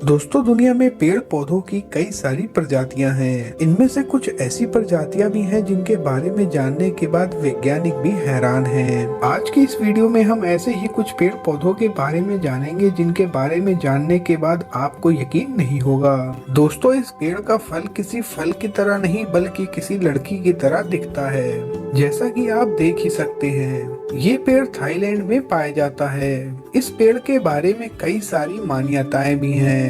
दोस्तों, दुनिया में पेड़ पौधों की कई सारी प्रजातियां हैं। इनमें से कुछ ऐसी प्रजातियां भी हैं जिनके बारे में जानने के बाद वैज्ञानिक भी हैरान हैं। आज की इस वीडियो में हम ऐसे ही कुछ पेड़ पौधों के बारे में जानेंगे जिनके बारे में जानने के बाद आपको यकीन नहीं होगा। दोस्तों, इस पेड़ का फल किसी फल की तरह नहीं बल्कि किसी लड़की की तरह दिखता है, जैसा कि आप देख ही सकते हैं। ये पेड़ थाईलैंड में पाया जाता है। इस पेड़ के बारे में कई सारी मान्यताएं भी हैं।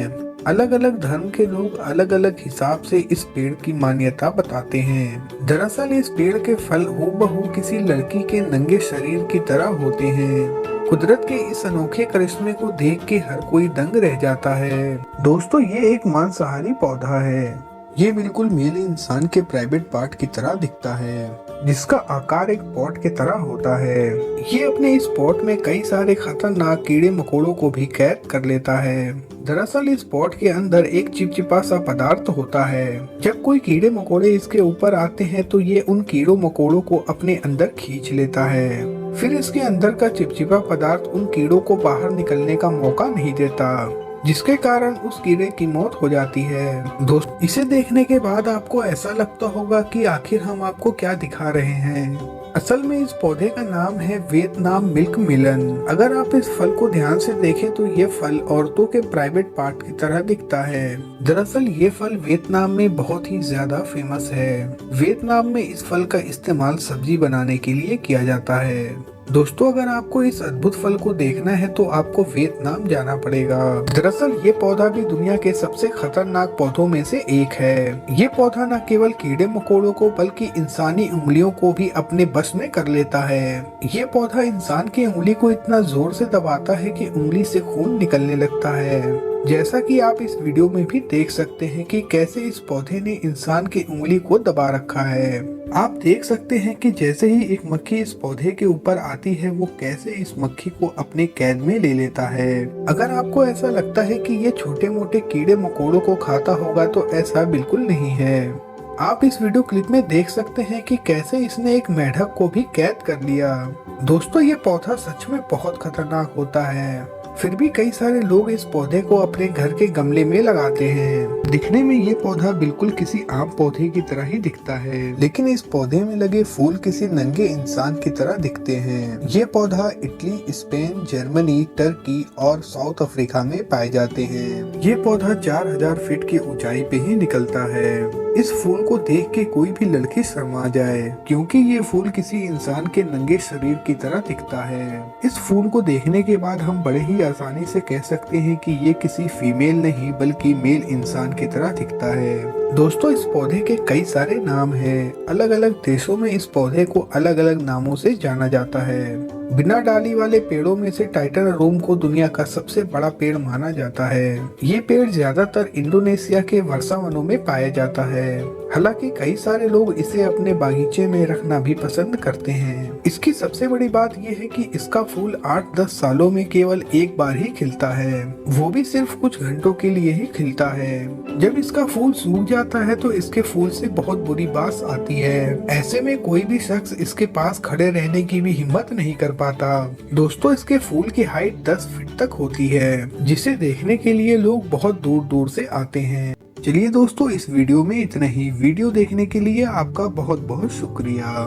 अलग अलग धर्म के लोग अलग अलग हिसाब से इस पेड़ की मान्यता बताते हैं। दरअसल इस पेड़ के फल हूबहू किसी लड़की के नंगे शरीर की तरह होते हैं। कुदरत के इस अनोखे करिश्मे को देख के हर कोई दंग रह जाता है। दोस्तों, ये एक मांसाहारी पौधा है। ये बिल्कुल मेल इंसान के प्राइवेट पार्ट की तरह दिखता है, जिसका आकार एक पॉट की तरह होता है। ये अपने इस पॉट में कई सारे खतरनाक कीड़े मकोड़ों को भी कैद कर लेता है। दरअसल इस पॉट के अंदर एक चिपचिपा सा पदार्थ होता है। जब कोई कीड़े मकोड़े इसके ऊपर आते हैं तो ये उन कीड़ों मकोड़ों को अपने अंदर खींच लेता है। फिर इसके अंदर का चिपचिपा पदार्थ उन कीड़ों को बाहर निकलने का मौका नहीं देता, जिसके कारण उस कीड़े की मौत हो जाती है। दोस्त, इसे देखने के बाद आपको ऐसा लगता होगा कि आखिर हम आपको क्या दिखा रहे हैं। असल में इस पौधे का नाम है वियतनाम मिल्क मिलन। अगर आप इस फल को ध्यान से देखें तो ये फल औरतों के प्राइवेट पार्ट की तरह दिखता है। दरअसल ये फल वियतनाम में बहुत ही ज्यादा फेमस है। वियतनाम में इस फल का इस्तेमाल सब्जी बनाने के लिए किया जाता है। दोस्तों, अगर आपको इस अद्भुत फल को देखना है तो आपको वियतनाम जाना पड़ेगा। दरअसल ये पौधा भी दुनिया के सबसे खतरनाक पौधों में से एक है। ये पौधा न केवल कीड़े मकोड़ों को बल्कि इंसानी उंगलियों को भी अपने बस में कर लेता है। ये पौधा इंसान की उंगली को इतना जोर से दबाता है कि उंगली से खून निकलने लगता है। जैसा कि आप इस वीडियो में भी देख सकते हैं कि कैसे इस पौधे ने इंसान की उंगली को दबा रखा है। आप देख सकते हैं कि जैसे ही एक मक्खी इस पौधे के ऊपर आती है वो कैसे इस मक्खी को अपने कैद में ले लेता है। अगर आपको ऐसा लगता है कि ये छोटे मोटे कीड़े मकोड़ों को खाता होगा तो ऐसा बिल्कुल नहीं है। आप इस वीडियो क्लिप में देख सकते हैं कि कैसे इसने एक मेंढक को भी कैद कर लिया। दोस्तों, ये पौधा सच में बहुत खतरनाक होता है, फिर भी कई सारे लोग इस पौधे को अपने घर के गमले में लगाते हैं। दिखने में ये पौधा बिल्कुल किसी आम पौधे की तरह ही दिखता है, लेकिन इस पौधे में लगे फूल किसी नंगे इंसान की तरह दिखते हैं। ये पौधा इटली, स्पेन, जर्मनी, टर्की और साउथ अफ्रीका में पाए जाते हैं। ये पौधा 4000 फीट की ऊंचाई पे ही निकलता है। इस फूल को देख के कोई भी लड़की शर्मा जाए, क्योंकि ये फूल किसी इंसान के नंगे शरीर की तरह दिखता है। इस फूल को देखने के बाद हम बड़े ही आसानी से कह सकते हैं कि ये किसी फीमेल नहीं बल्कि मेल इंसान की तरह दिखता है। दोस्तों, इस पौधे के कई सारे नाम हैं। अलग अलग देशों में इस पौधे को अलग अलग नामों से जाना जाता है। बिना डाली वाले पेड़ों में से टाइटन को दुनिया का सबसे बड़ा पेड़ माना जाता है। ये पेड़ ज्यादातर इंडोनेशिया के वर्षा वनों में पाया जाता है। हालांकि कई सारे लोग इसे अपने बागीचे में रखना भी पसंद करते हैं। इसकी सबसे बड़ी बात यह है कि इसका फूल 8-10 सालों में केवल एक बार ही खिलता है, वो भी सिर्फ कुछ घंटों के लिए ही खिलता है। जब इसका फूल सूख जाता है तो इसके फूल से बहुत बुरी बास आती है। ऐसे में कोई भी शख्स इसके पास खड़े रहने की भी हिम्मत नहीं कर पाता। दोस्तों, इसके फूल की हाइट 10 फीट तक होती है, जिसे देखने के लिए लोग बहुत दूर दूर से आते हैं। चलिए दोस्तों, इस वीडियो में इतना ही। वीडियो देखने के लिए आपका बहुत बहुत शुक्रिया।